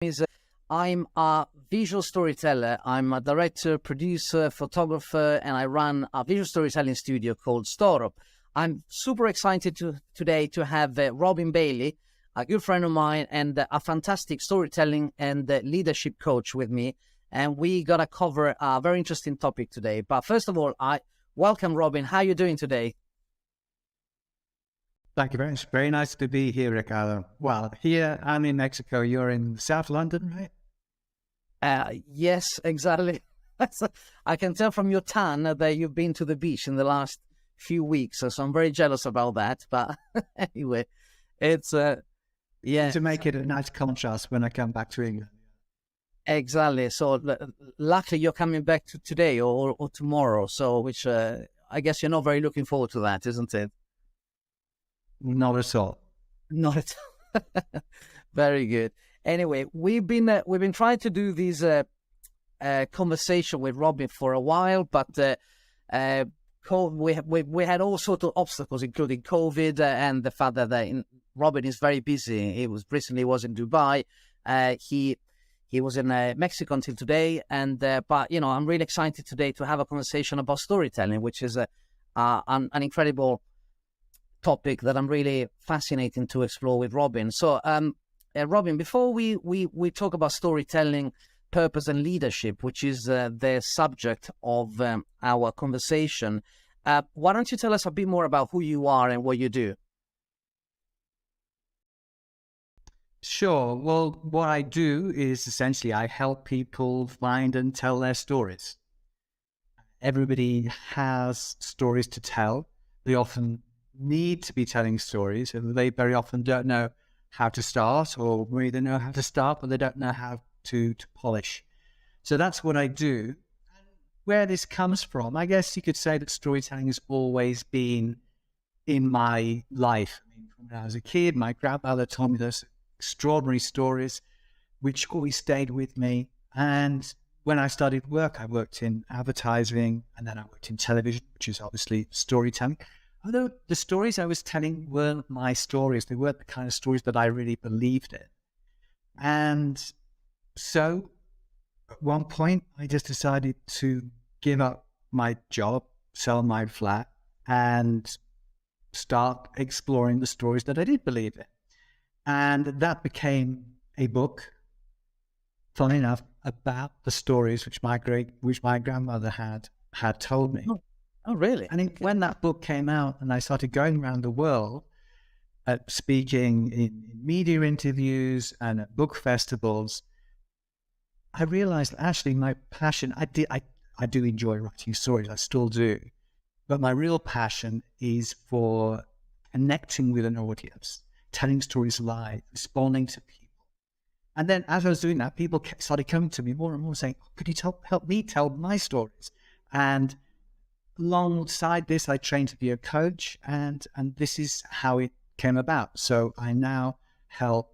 is I'm a visual storyteller. I'm a director, producer, photographer, and I run a visual storytelling studio called Storo. I'm super excited today to have Robin Bayley, a good friend of mine and a fantastic storytelling and leadership coach with me. And we got to cover a very interesting topic today. But first of all, I welcome Robin. How are you doing today? Thank you very much. Very nice to be here, Ricardo. Well, here I'm in Mexico. You're in South London, right? Yes, exactly. I can tell from your tan that you've been to the beach in the last few weeks, so I'm very jealous about that. But anyway, it's yeah. To make it a nice contrast when I come back to England. Exactly. So luckily you're coming back today or tomorrow. So which I guess you're not very looking forward to that, isn't it? Not at all. Not at all. Very good. Anyway, we've been trying to do this conversation with Robin for a while, but we had all sorts of obstacles, including COVID and the fact that Robin is very busy. He was in Dubai. He was in Mexico until today, and but I'm really excited today to have a conversation about storytelling, which is an incredible topic that I'm really fascinating to explore with Robin. So, Robin, before we talk about storytelling, purpose, and leadership, which is the subject of our conversation, why don't you tell us a bit more about who you are and what you do? Sure. Well, what I do is essentially I help people find and tell their stories. Everybody has stories to tell. They often need to be telling stories, and they very often don't know how to start, or maybe they know how to start, but they don't know how to polish. So that's what I do. Where this comes from, I guess you could say that storytelling has always been in my life. I mean, when I was a kid, my grandmother told me those extraordinary stories, which always stayed with me. And when I started work, I worked in advertising, and then I worked in television, which is obviously storytelling. Although the stories I was telling weren't my stories, they weren't the kind of stories that I really believed in. And so at one point, I just decided to give up my job, sell my flat, and start exploring the stories that I did believe in. And that became a book, funny enough, about the stories which my grandmother had told me. Oh, really? And when that book came out and I started going around the world speaking in media interviews and at book festivals, I realized actually my passion, I do enjoy writing stories, I still do. But my real passion is for connecting with an audience, telling stories live, responding to people. And then as I was doing that, people started coming to me more and more saying, could you help me tell my stories? And alongside this, I trained to be a coach, and this is how it came about. So I now help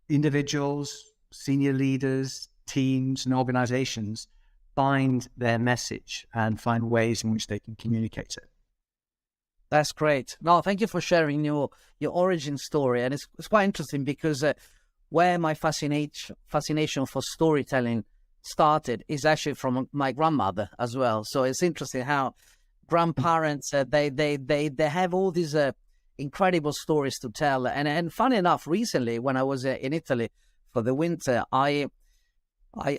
individuals, senior leaders, teams, and organizations find their message and find ways in which they can communicate it. That's great. No, thank you for sharing your origin story. And it's quite interesting because where my fascination for storytelling started is actually from my grandmother as well. So it's interesting how grandparents they have all these incredible stories to tell. And funny enough, recently when I was in Italy for the winter, I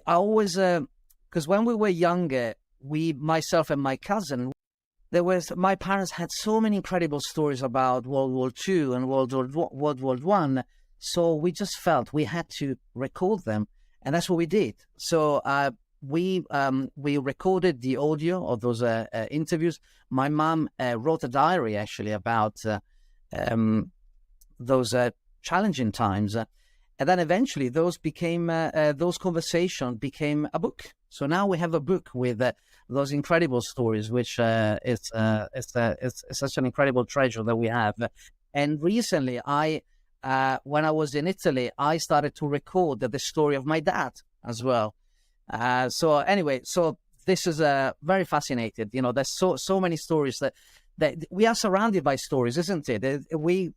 always because when we were younger, myself and my cousin, my parents had so many incredible stories about World War II and World War I. So we just felt we had to record them. And that's what we did. So we recorded the audio of those interviews. My mom wrote a diary actually about those challenging times, and then eventually those conversations became a book. So now we have a book with those incredible stories, which it's such an incredible treasure that we have. And recently, when I was in Italy, I started to record the story of my dad as well. So anyway, so this is very fascinating. There's so many stories that we are surrounded by stories, isn't it? We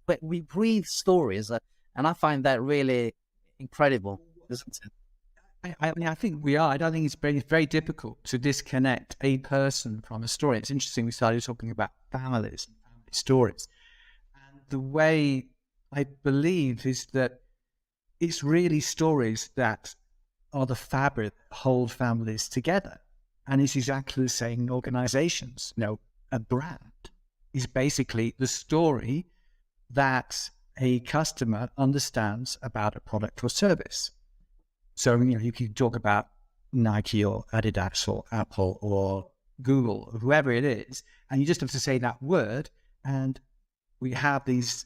breathe stories, and I find that really incredible. isn't it? I mean, I think we are. I don't think it's very difficult to disconnect a person from a story. It's interesting. We started talking about families and family stories. And the way I believe is that it's really stories that are the fabric that hold families together. And it's exactly the same in organizations. A brand is basically the story that a customer understands about a product or service. So, you can talk about Nike or Adidas or Apple or Google or whoever it is, and you just have to say that word, and we have these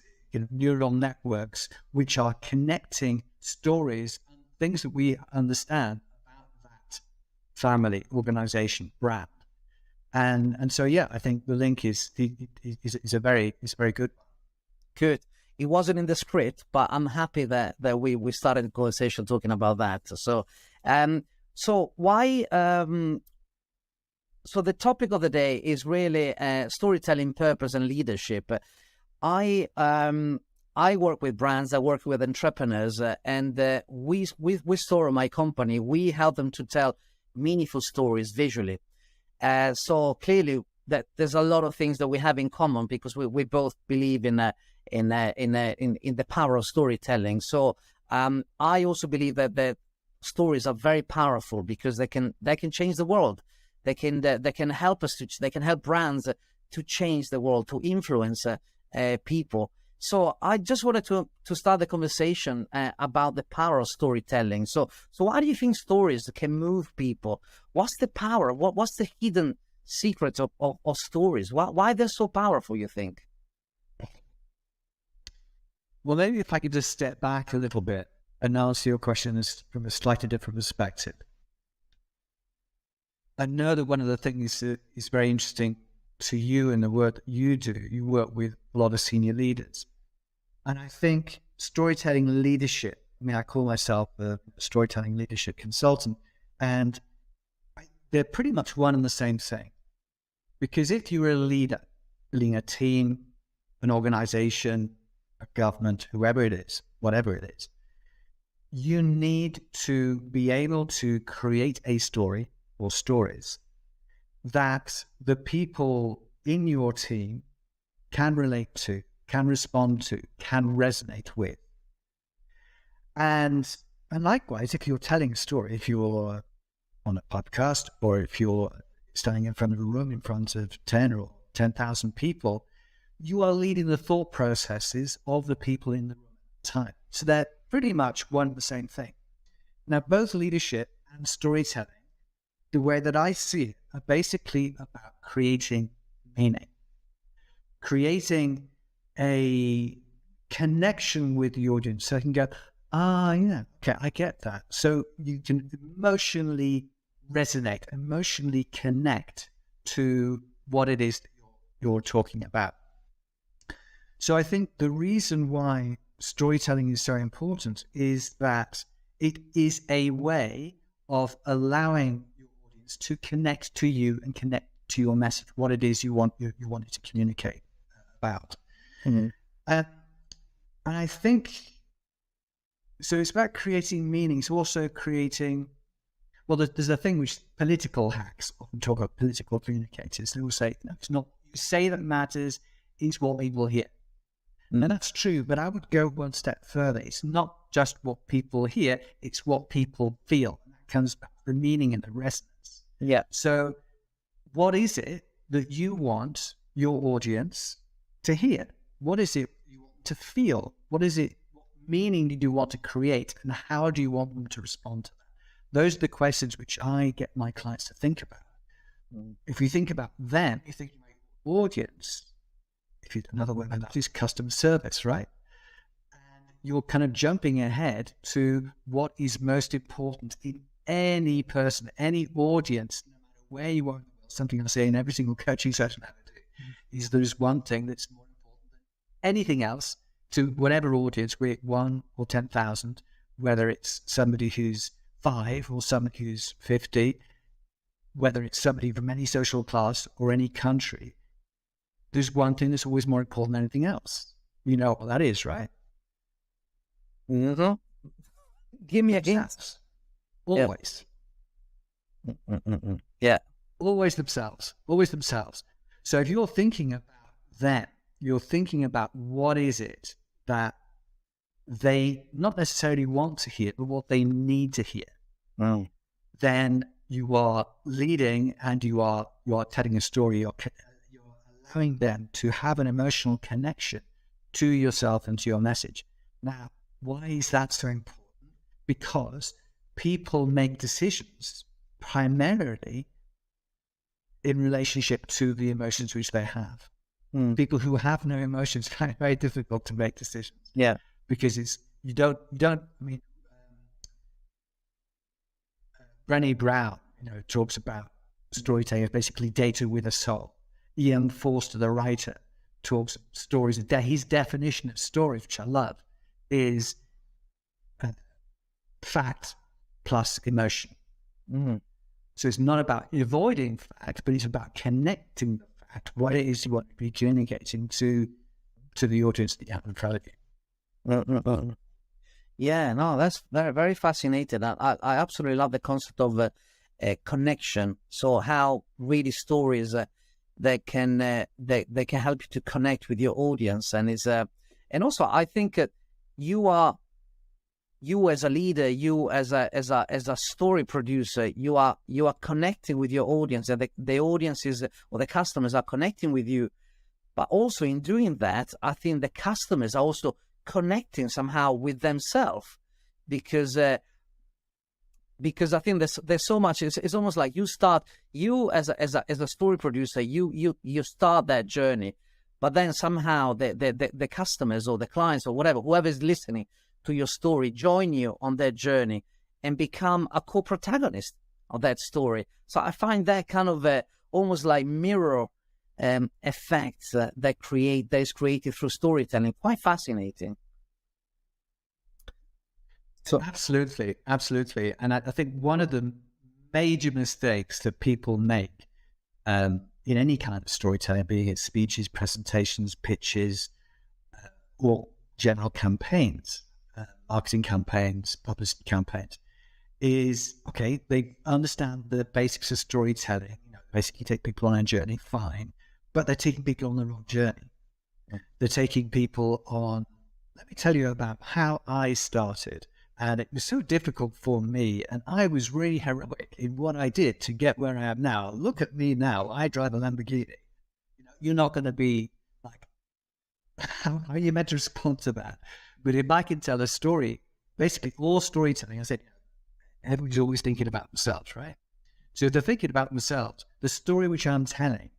neural networks which are connecting stories and things that we understand about that family, organization, brand. And so, yeah, I think the link is a very good one. Good. It wasn't in the script, but I'm happy that we started the conversation talking about that. So, so why? So the topic of the day is really storytelling, purpose, and leadership. I work with brands. I work with entrepreneurs, and we Store, my company, we help them to tell meaningful stories visually. So clearly, that there's a lot of things that we have in common because we both believe in the power of storytelling. So I also believe that stories are very powerful because they can change the world. They can help us they can help brands to change the world, to influence people. So I just wanted to start the conversation about the power of storytelling. So why do you think stories can move people? What's the power? What's the hidden secrets of stories? Why they're so powerful, you think? Well, maybe if I could just step back a little bit and answer your question from a slightly different perspective. I know that one of the things that is very interesting to you in the work that you do, you work with a lot of senior leaders. And I think storytelling leadership, I call myself a storytelling leadership consultant, and they're pretty much one and the same thing. Because if you're a leader, leading a team, an organization, a government, whoever it is, whatever it is, you need to be able to create a story or stories that the people in your team can relate to, can respond to, can resonate with. And likewise, if you're telling a story, if you're on a podcast or if you're standing in front of a room in front of 10 or 10,000 people, you are leading the thought processes of the people in the room at the time. So they're pretty much one and the same thing. Now, both leadership and storytelling, the way that I see it, are basically about creating meaning, creating a connection with the audience. So I can go, yeah, okay, I get that. So you can emotionally resonate, emotionally connect to what it is that you're talking about. So I think the reason why storytelling is so important is that it is a way of allowing your audience to connect to you and connect to your message, what it is you want it to communicate about. Mm-hmm. And I think, so it's about creating meaning. It's also creating, well, there's a thing which political hacks often talk about, political communicators. They will say, no, it's not, you say that matters, it's what people hear. And that's true, but I would go one step further. It's not just what people hear, it's what people feel. And that comes back to the meaning and the resonance. Yeah. So what is it that you want your audience to hear? What is it you want to feel? What meaning do you want to create? And how do you want them to respond to that? Those are the questions which I get my clients to think about. If you think about them, you think about your audience. If you another word that is customer service, right? And you're kind of jumping ahead to what is most important in any person, any audience, no matter where you are in the world. Something I say in every single coaching session I ever do is there's one thing that's more important than anything else to whatever audience, be it 1 or 10,000, whether it's somebody who's 5 or somebody who's 50, whether it's somebody from any social class or any country. There's one thing that's always more important than anything else. You know what that is, right? Mm-hmm. Give me a hint. Themselves. Always. Yeah. Always themselves. Always themselves. So if you're thinking about them, you're thinking about what is it that they not necessarily want to hear, but what they need to hear. Wow. Then you are leading and you are telling a story. You're allowing them to have an emotional connection to yourself and to your message. Now, why is that so important? Because people make decisions primarily in relationship to the emotions which they have. People who have no emotions find it very difficult to make decisions. Yeah. Because you don't. I mean, Brené Brown, talks about storytelling as basically data with a soul. Ian Forster, the writer, talks stories. His definition of stories, which I love, is fact plus emotion. So it's not about avoiding fact, but it's about connecting the fact, what it is you want to be communicating to the audience that you have in front of you. Yeah, no, that's very, very fascinating. I absolutely love the concept of a connection. So how really stories they can help you to connect with your audience, and and also I think you as a leader, you as a story producer, you are connecting with your audience, and the audiences or the customers are connecting with you. But also in doing that, I think the customers are also connecting somehow with themselves, because I think there's so much. It's almost like you as a story producer, you start that journey, but then somehow the customers or the clients or whoever is listening to your story join you on that journey and become a co-protagonist of that story. So I find that kind of almost like mirror effects that is created through storytelling quite fascinating. So absolutely. And I think one of the major mistakes that people make in any kind of storytelling, be it speeches, presentations, pitches, or general campaigns, marketing campaigns, publicity campaigns, is, okay, they understand the basics of storytelling, basically take people on a journey, fine, but they're taking people on the wrong journey. They're taking people on, let me tell you about how I started. And it was so difficult for me, and I was really heroic in what I did to get where I am now. Look at me now. I drive a Lamborghini. You're not going to be like, how are you meant to respond to that? But if I can tell a story, basically all storytelling, I said, everybody's always thinking about themselves, right? So if they're thinking about themselves, the story which I'm telling,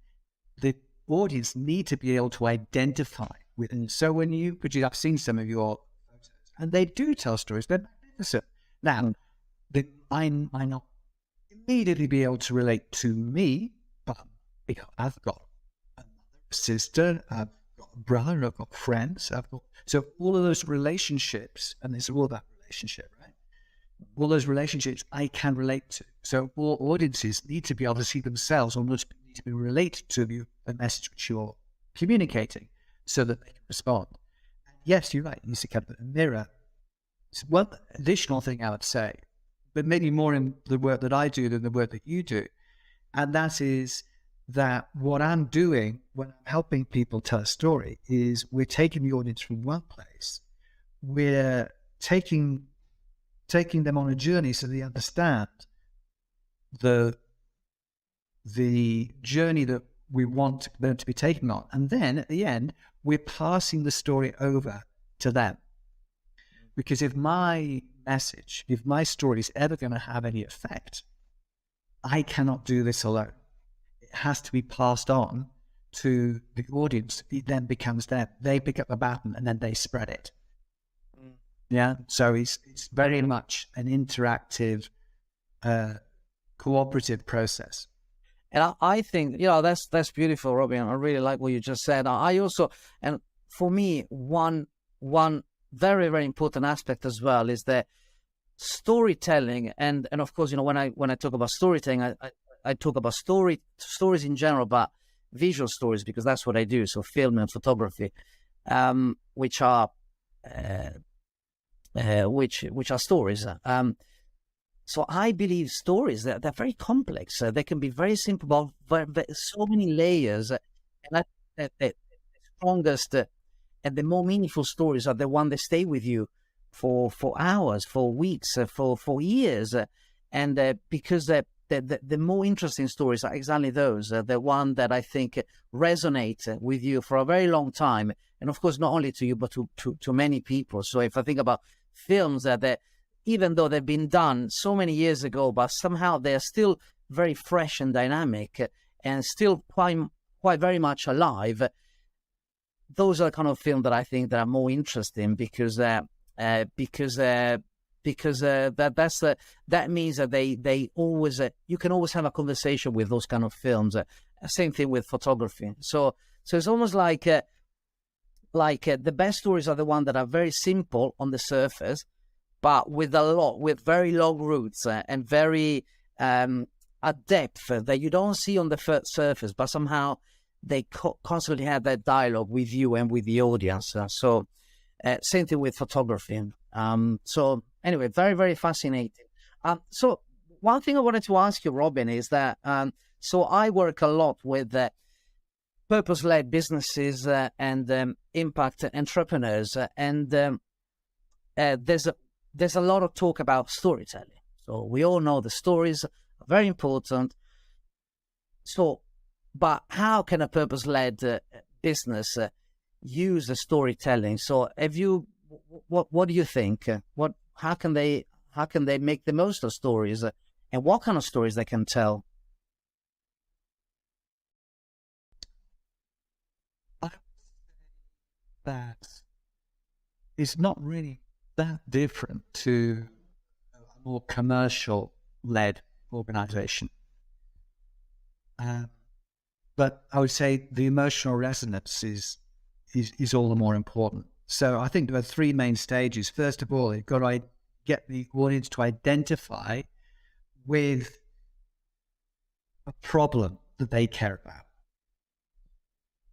the audience need to be able to identify with. And so when you produce, I've seen some of your photos, and they do tell stories. They're magnificent. Now, they might not immediately be able to relate to me, but I've got a sister, I've got a brother, I've got friends, so all of those relationships, and it's all about relationship, right? All those relationships I can relate to. So all audiences need to be able to see themselves, almost need to be related to the message which you're communicating, so that they can respond. And yes, you're right. You need to kind of mirror. So one additional thing I would say, but maybe more in the work that I do than the work that you do, and that is that what I'm doing when I'm helping people tell a story is we're taking the audience from one place, we're taking them on a journey so they understand the journey that we want them to be taken on. And then at the end, we're passing the story over to them. Because if my message, if my story is ever going to have any effect, I cannot do this alone. It has to be passed on to the audience. It then becomes them. They pick up the baton and then they spread it. Yeah. So it's very much an interactive, cooperative process. And I think, that's beautiful, Robin. I really like what you just said. I also, and for me, one very, very important aspect as well is that storytelling, and of course, when I talk about storytelling, I talk about stories in general, but visual stories, because that's what I do. So film and photography, which are which are stories. So I believe stories, they're very complex. They can be very simple, but so many layers. And I think that the strongest and the more meaningful stories are the one that stay with you for hours, for weeks, for years. And because the more interesting stories are exactly those, the one that I think resonate with you for a very long time. And of course, not only to you, but to many people. So if I think about films that even though they've been done so many years ago, but somehow they're still very fresh and dynamic and still quite very much alive. Those are the kind of films that I think that are more interesting because that means that they always you can always have a conversation with those kind of films. Same thing with photography. So it's almost like the best stories are the ones that are very simple on the surface, but with very long roots and very a depth that you don't see on the surface, but somehow they constantly have that dialogue with you and with the audience. So same thing with photography. So anyway, very, very fascinating. So one thing I wanted to ask you, Robin, is that so I work a lot with purpose-led businesses and impact entrepreneurs, and there's a lot of talk about storytelling. So we all know the stories are very important. So, but how can a purpose-led business use the storytelling? So, what do you think? How can they make the most of stories, and what kind of stories they can tell? That is not really that different to a more commercial-led organization. But I would say the emotional resonance is all the more important. So I think there are three main stages. First of all, you've got to get the audience to identify with a problem that they care about.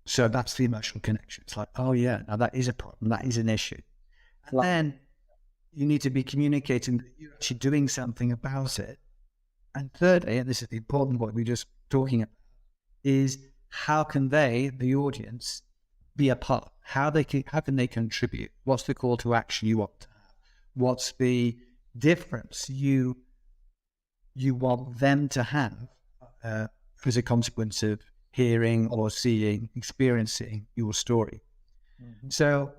So that's the emotional connection. It's like, oh yeah, now that is a problem, that is an issue. And then you need to be communicating that you're actually doing something about it. And thirdly, and this is the important point we're just talking about, is how can they, the audience, be a part? How can they contribute? What's the call to action you want to have? What's the difference you want them to have as a consequence of hearing or seeing, experiencing your story? Mm-hmm. So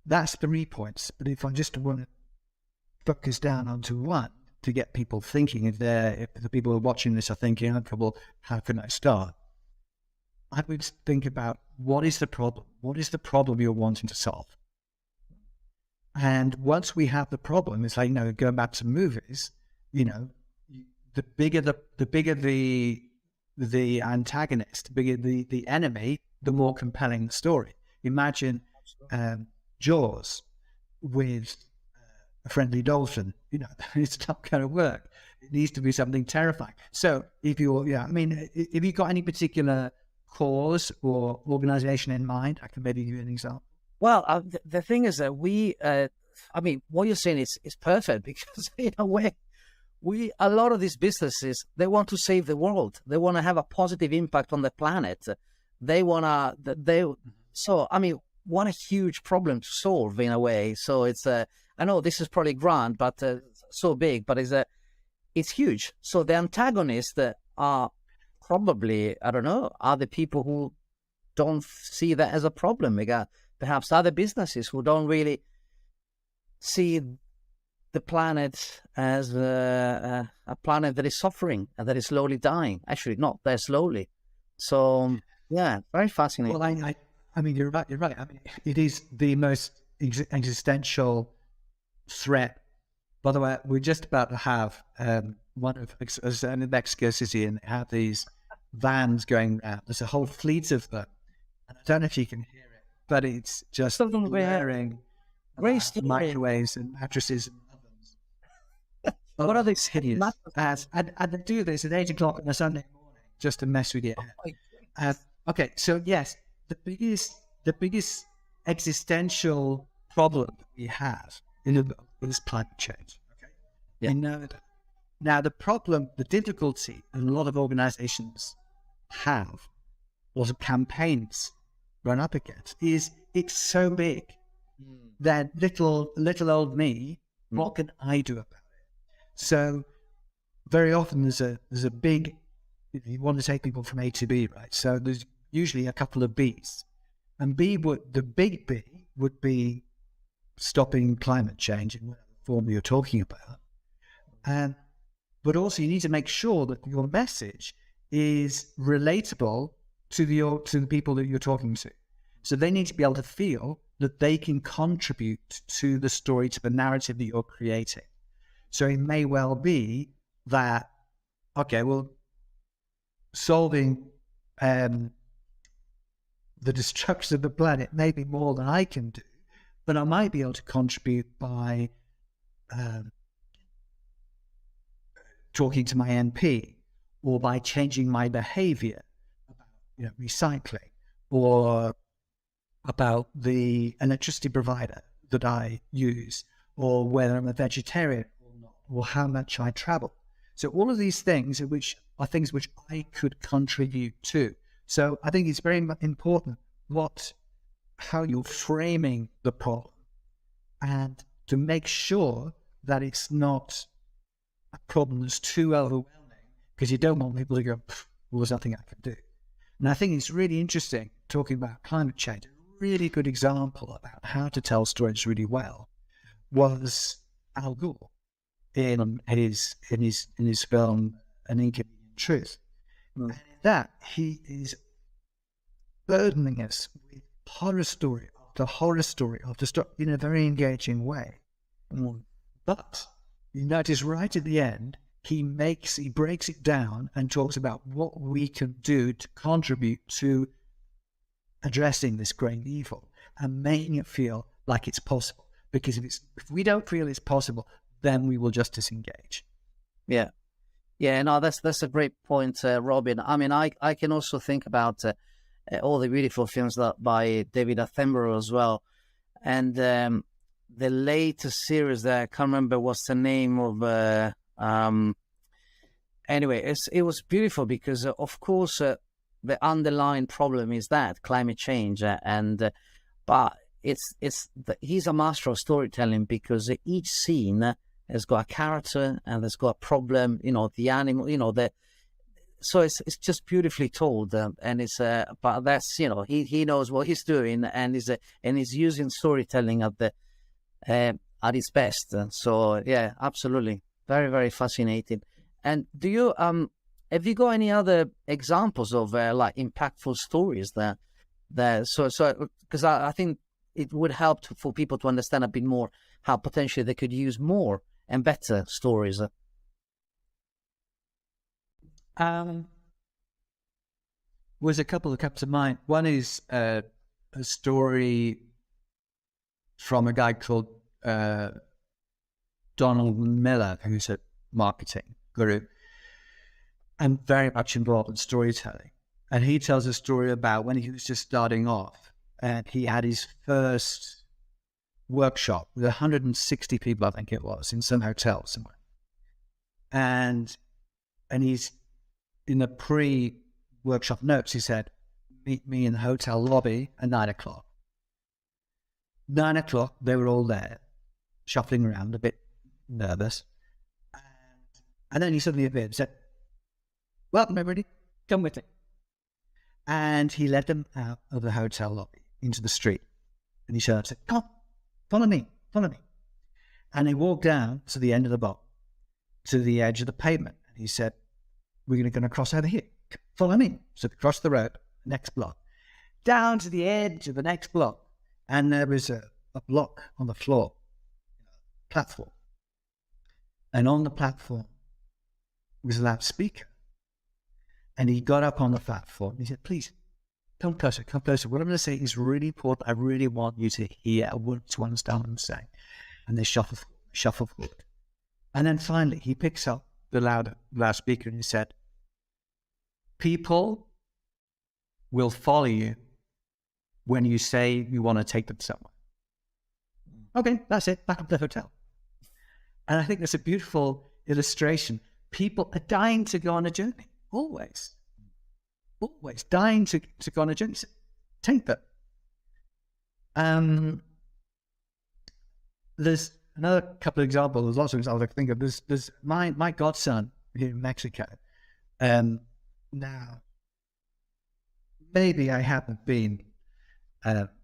that's 3 points. But if I just want to focus down onto one to get people thinking, if the people who are watching this are thinking, okay, well, how can I start? I would think about, what is the problem? What is the problem you're wanting to solve? And once we have the problem, it's like, going back to movies, the bigger the antagonist, the bigger the enemy, the more compelling the story. Imagine Jaws with a friendly dolphin. It's not going to work. It needs to be something terrifying. So if you got any particular cause or organization in mind, I can maybe give you an example. Well, the thing is that what you're saying is perfect, because in a way, a lot of these businesses, they want to save the world. They want to have a positive impact on the planet. What a huge problem to solve in a way. So it's, I know this is probably grand, but so big, but it's huge. So the antagonists are probably, I don't know, are the people who don't see that as a problem. We got perhaps other businesses who don't really see the planet as a planet that is suffering and that is slowly dying. Actually, not that slowly. So, yeah, very fascinating. Well, you're right. It is the most existential threat. By the way, we're just about to have one of in Mexico City, and they have these vans going around. There's a whole fleet of them. And I don't know if you can hear it, but it's just blaring microwaves and mattresses and ovens. What are these hideous? And they do this at 8 o'clock on a Sunday morning just to mess with your head. Okay, so yes, the biggest existential problem that we have in the world is climate change. Okay, Yeah. Now the problem, the difficulty, and a lot of organisations have, or the campaigns run up against, is it's so big that little old me, what can I do about it? So very often there's a big, you want to take people from A to B, right? So there's usually a couple of B's, and the big B would be stopping climate change in whatever form you're talking about, but also you need to make sure that your message is relatable to the people that you're talking to. So they need to be able to feel that they can contribute to the story, to the narrative that you're creating. So it may well be that, okay, well, solving the destruction of the planet may be more than I can do, but I might be able to contribute by talking to my MP, or by changing my behavior about recycling, or about the electricity provider that I use, or whether I'm a vegetarian or not, or how much I travel. So all of these things are things which I could contribute to. So I think it's very important how you're framing the problem, and to make sure that it's not a problem that's too overwhelming, because you don't want people to go, well, there's nothing I can do. And I think it's really interesting talking about climate change. A really good example about how to tell stories really well was Al Gore in his film An Inconvenient Truth. And in that, he is burdening us with horror story after story in a very engaging way. But you notice right at the end, he breaks it down and talks about what we can do to contribute to addressing this great evil and making it feel like it's possible. Because if we don't feel it's possible, then we will just disengage. Yeah. Yeah, no, that's a great point, Robin. I mean, I can also think about all the beautiful films by David Attenborough as well. And the latest series that I can't remember what's the name of. Anyway, it was beautiful because, of course, the underlying problem is that climate change, but he's a master of storytelling, because each scene has got a character and there's got a problem. The animal. So it's just beautifully told, and it's but that's he knows what he's doing, and he's using storytelling at its best. So yeah, absolutely, very, very fascinating. And do you have you got any other examples of like impactful stories that so because I think it would help for people to understand a bit more how potentially they could use more and better stories. Was a couple that come to mind. One is a story from a guy called Donald Miller, who's a marketing guru and very much involved in storytelling. And he tells a story about when he was just starting off, and he had his first workshop with 160 people, I think it was, in some hotel somewhere. And he's in the pre-workshop notes, he said, meet me in the hotel lobby at 9 o'clock. 9 o'clock, they were all there, shuffling around, a bit nervous. And then he suddenly appeared and said, welcome everybody, come with me. And he led them out of the hotel lobby into the street. And he said, come on, follow me. And they walked down to the end of the block, to the edge of the pavement. And he said, we're going to cross over here. Follow me. So they crossed the road, next block, down to the edge of the next block. And there was a block on the floor, platform. And on the platform was a loudspeaker. And he got up on the platform and he said, please, come closer. What I'm going to say is really important. I really want you to hear, I want to understand what I'm saying. And they shuffle forward. And then finally, he picks up the loudspeaker and he said, people will follow you when you say you want to take them somewhere. Okay, that's it. Back up to the hotel. And I think that's a beautiful illustration. People are dying to go on a journey. Always dying to go on a journey. Take them. There's another couple of examples. There's lots of examples I can think of. There's my godson here in Mexico. Now, maybe I haven't been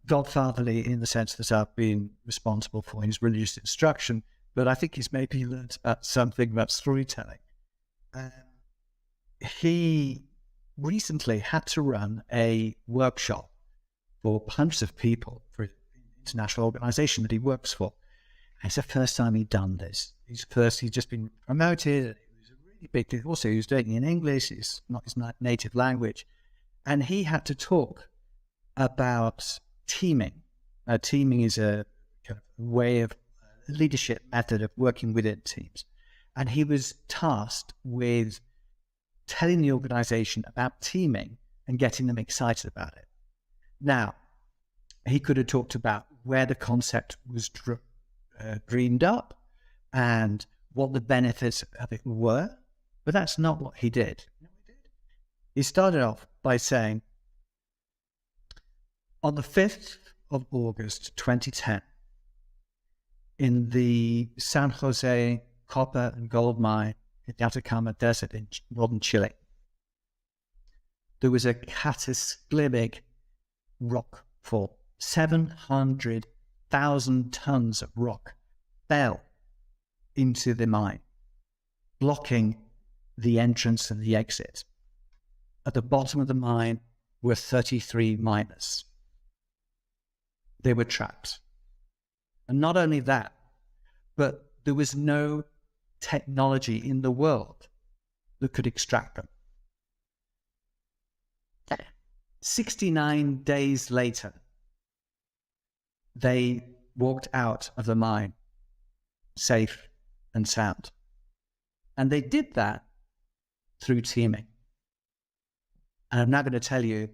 godfatherly in the sense that I've been responsible for his religious instruction, but I think he's maybe learned something about storytelling. He recently had to run a workshop for hundreds of people for an international organization that he works for. And it's the first time he'd done this. He'd just been promoted. It was a really big deal. Also, he was doing it in English. It's not his native language. And he had to talk about teaming. Teaming is a kind of way of leadership method of working within teams. And he was tasked with telling the organization about teaming and getting them excited about it. Now, he could have talked about where the concept was dreamed up and what the benefits of it were, but that's not what he did. He started off by saying, on the 5th of August 2010, in the San Jose copper and gold mine in the Atacama Desert in northern Chile, there was a cataclysmic rock fall. 700,000 tons of rock fell into the mine, blocking the entrance and the exit. At the bottom of the mine were 33 miners. They were trapped. And not only that, but there was no technology in the world that could extract them. 69 days later, they walked out of the mine safe and sound. And they did that through teaming. And I'm now going to tell you,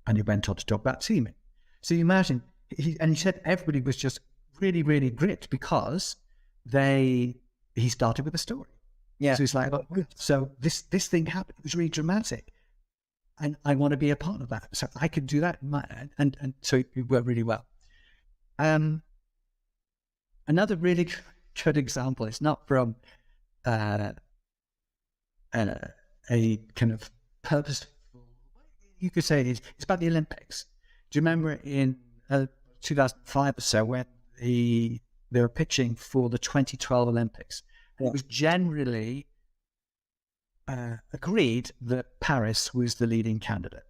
and he went on to talk about teaming. So you imagine, he said everybody was just really, really grit because he started with a story. Yeah. So he's like, so this thing happened. It was really dramatic. And I want to be a part of that. So I can do that. And so it worked really well. Another really good example, it's not from a kind of purposeful, you could say it's about the Olympics. Do you remember in 2005 or so when they were pitching for the 2012 Olympics? And it was generally agreed that Paris was the leading candidate.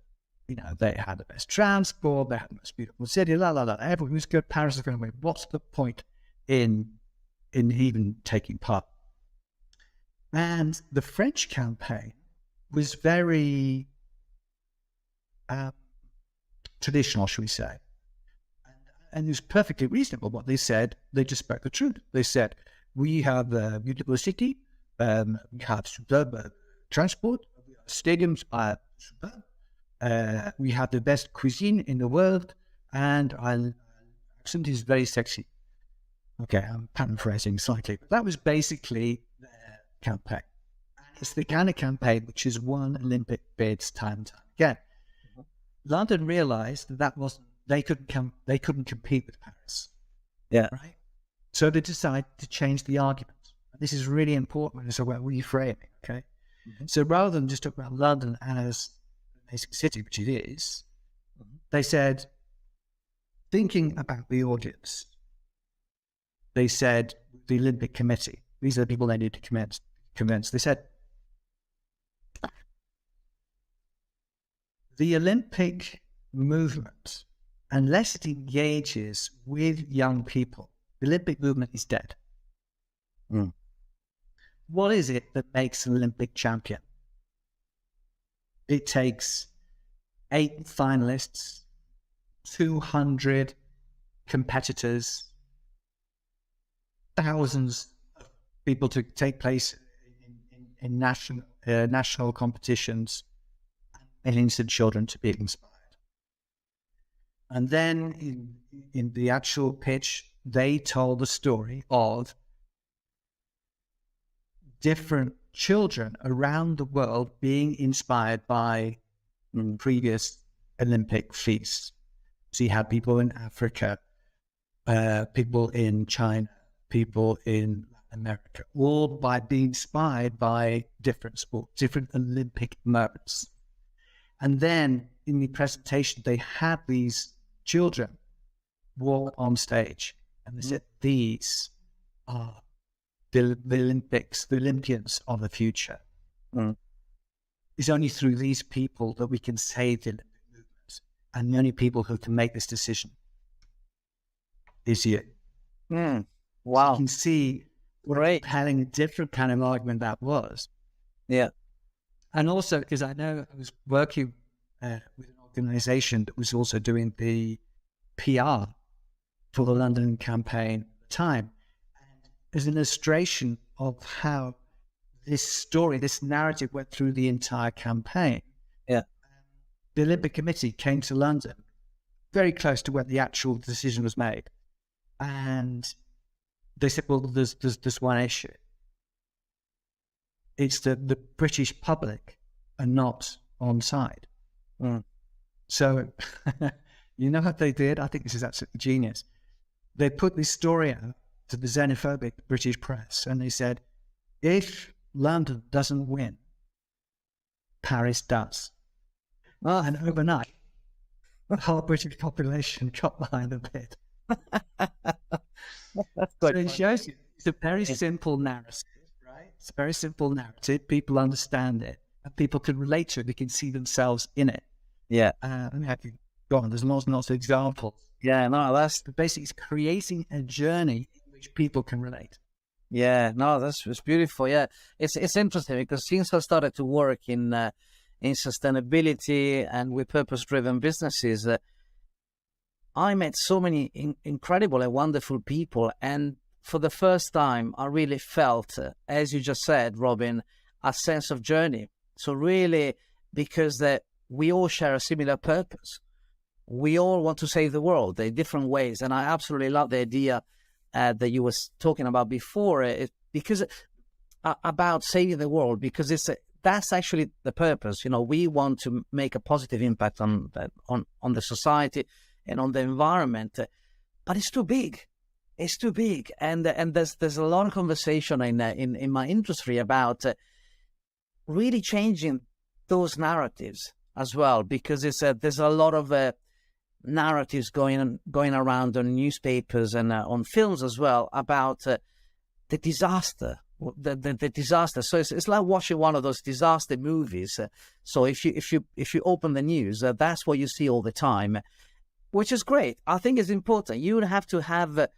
You know, they had the best transport, they had the most beautiful city, everyone was good. Paris is going to win. What's the point in even taking part? And the French campaign was very traditional, shall we say. And it was perfectly reasonable what they said. They just spoke the truth. They said, we have a beautiful city, we have superb transport, stadiums are superb, we have the best cuisine in the world, and our accent is very sexy. Okay, I'm paraphrasing slightly, but that was basically their campaign. It's the kind of campaign which has won Olympic bids time and time again. Mm-hmm. London realized that wasn't, they couldn't compete with Paris. Yeah. Right? So they decided to change the argument. This is really important when it's about reframing, okay? Mm-hmm. So rather than just talk about London as an amazing city, which it is, mm-hmm. they said, thinking about the audience, they said, the Olympic Committee, these are the people they need to convince. They said, the Olympic movement, unless it engages with young people, the Olympic movement is dead. Mm. What is it that makes an Olympic champion? It takes 8 finalists, 200 competitors, thousands of people to take place in national competitions, and millions of children to be inspired. And then in the actual pitch, they told the story of different children around the world being inspired by previous Olympic feats. So you had people in Africa, people in China, people in Latin America, all by being inspired by different sports, different Olympic moments. And then in the presentation, they had these children walk on stage and they said, these are the Olympics, the Olympians of the future. It's only through these people that we can save the Olympic movement. And the only people who can make this decision is you. Wow. So you can see what a compelling, different kind of argument that was. Yeah. And also, because I know I was working with an organization that was also doing the PR for the London campaign at the time. And as an illustration of how this story, this narrative went through the entire campaign. Yeah. The Olympic Committee came to London very close to when the actual decision was made. And they said, well, there's one issue. It's that the British public are not on side. So, you know what they did? I think this is absolutely genius. They put this story out to the xenophobic British press, and they said, if London doesn't win, Paris does. And overnight, the whole British population got behind the bid. That's So it shows you it's a very simple narrative, right? It's a very simple narrative. People understand it, and people can relate to it. They can see themselves in it. Yeah. I mean, I could go on. There's lots and lots of examples. Yeah, no, that's Basically, it's creating a journey in which people can relate. Yeah, no, it's beautiful. Yeah, it's interesting because since I started to work in sustainability and with purpose-driven businesses, I met so many incredible and wonderful people, and for the first time, I really felt, as you just said, Robin, a sense of journey. So really, because we all share a similar purpose. We all want to save the world in different ways, and I absolutely love the idea that you were talking about before, because about saving the world, because that's actually the purpose. You know, we want to make a positive impact on the society and on the environment, but it's too big. It's too big, and there's a lot of conversation in my industry about really changing those narratives as well, because there's a lot of narratives going around on newspapers and on films as well about the disaster, the disaster. So it's like watching one of those disaster movies. So if you open the news, that's what you see all the time, which is great. I think it's important. You have to have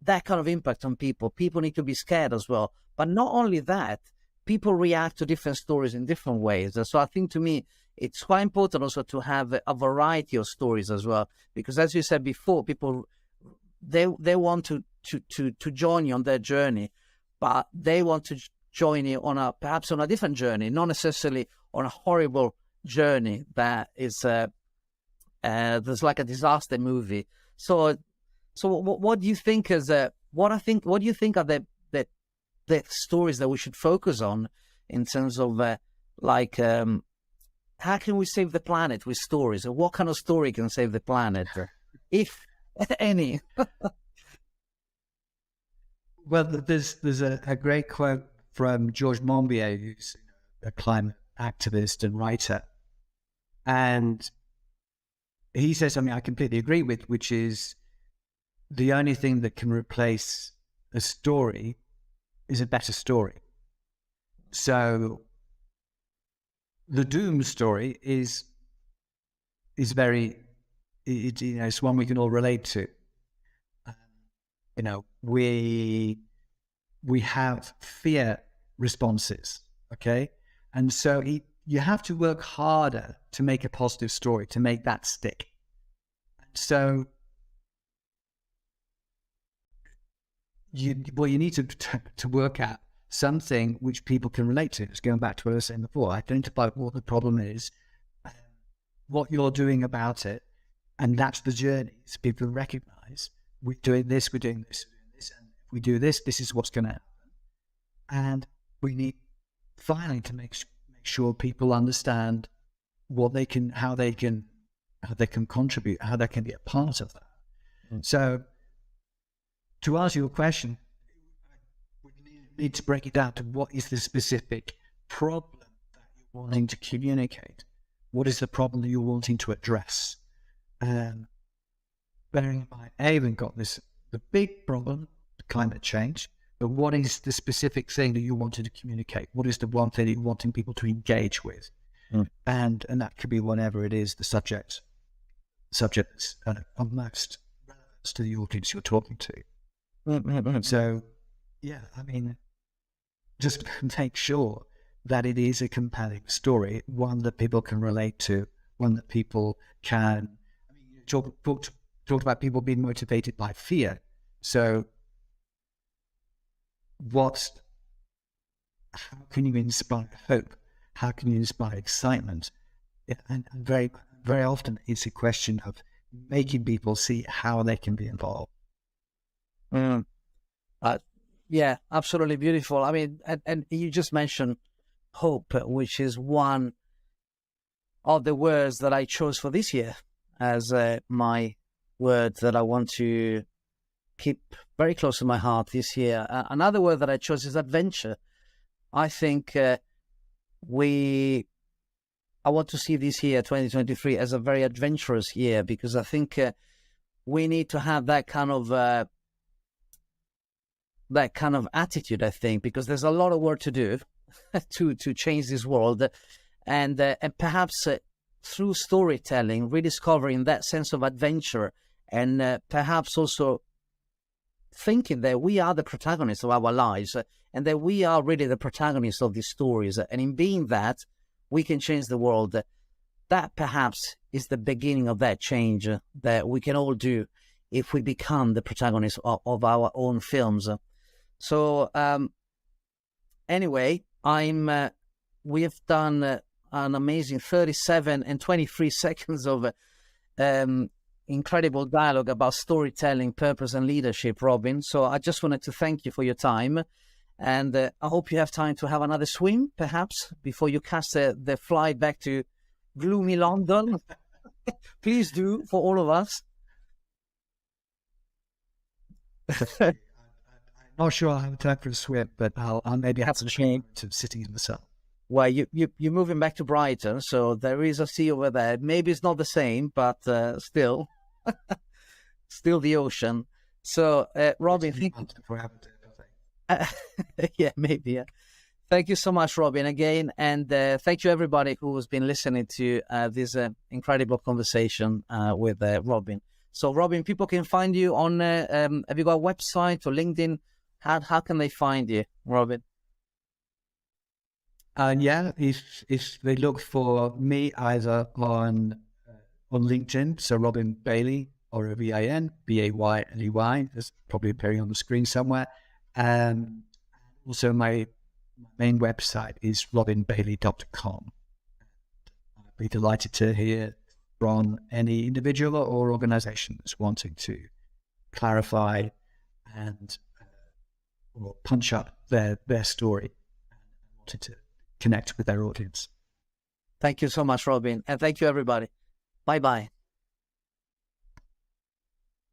that kind of impact on people. People need to be scared as well. But not only that, people react to different stories in different ways. So I think, to me, it's quite important also to have a variety of stories as well, because as you said before, people they want to join you on their journey, but they want to join you perhaps on a different journey, not necessarily on a horrible journey that is there's like a disaster movie. So what do you think what do you think are the stories that we should focus on in terms of how can we save the planet with stories? Or what kind of story can save the planet, if any? Well, there's a great quote from George Monbiot, who's a climate activist and writer, and he says something I completely agree with, which is the only thing that can replace a story is a better story. So the doom story is very, it's one we can all relate to. We have fear responses, okay? And so you have to work harder to make a positive story, to make that stick. So you need to work out something which people can relate to. It's going back to what I was saying before. Identify what the problem is, what you're doing about it, And that's the journey. So people recognize we're doing this, we're doing this, we're doing this, and if we do this, this is what's going to happen. And we need finally to make sure people understand what they can, how they can contribute, how they can be a part of that. So, to answer your question, we need to break it down to what is the specific problem that you're wanting to communicate. What is the problem that you're wanting to address? Bearing in mind, we've got the big problem, climate change, but what is the specific thing that you wanted to communicate? What is the one thing that you're wanting people to engage with? And that could be whatever it is, the subject that's of most relevance to the audience you're talking to. So, yeah, I mean, just make sure that it is a compelling story, one that people can relate to, one that people can. I mean, you talked about people being motivated by fear. So, how can you inspire hope? How can you inspire excitement? And very, very often it's a question of making people see how they can be involved. Yeah, absolutely beautiful. I mean, and you just mentioned hope, which is one of the words that I chose for this year as my word that I want to keep very close to my heart this year. Another word that I chose is adventure. I think I want to see this year, 2023, as a very adventurous year, because I think we need to have that kind of attitude, I think, because there's a lot of work to do to change this world, and perhaps through storytelling, rediscovering that sense of adventure, and perhaps also thinking that we are the protagonists of our lives, and that we are really the protagonists of these stories, and in being that, we can change the world. That perhaps is the beginning of that change that we can all do if we become the protagonists of our own films. So anyway, we have done an amazing 37 and 23 seconds of incredible dialogue about storytelling, purpose, and leadership, Robin. So I just wanted to thank you for your time. And I hope you have time to have another swim, perhaps, before you catch the flight back to gloomy London. Please do, for all of us. I'm not sure I'll have time for a swim, but I'll maybe have some change to sitting in the sun. Well, you're moving back to Brighton, so there is a sea over there. Maybe it's not the same, but still the ocean. So, Robin, yeah, maybe. Yeah. Thank you so much, Robin, again, and thank you everybody who has been listening to this incredible conversation with Robin. So, Robin, people can find you on. Have you got a website or LinkedIn? How can they find you, Robin? Yeah, if they look for me either on LinkedIn, so Robin Bayley, or Robin Bayley, is probably appearing on the screen somewhere. Also, my main website is robinbayley.com. I'd be delighted to hear from any individual or organization that's wanting to clarify and or punch up their story and wanting to connect with their audience. Thank you so much, Robin. And thank you, everybody. Bye-bye.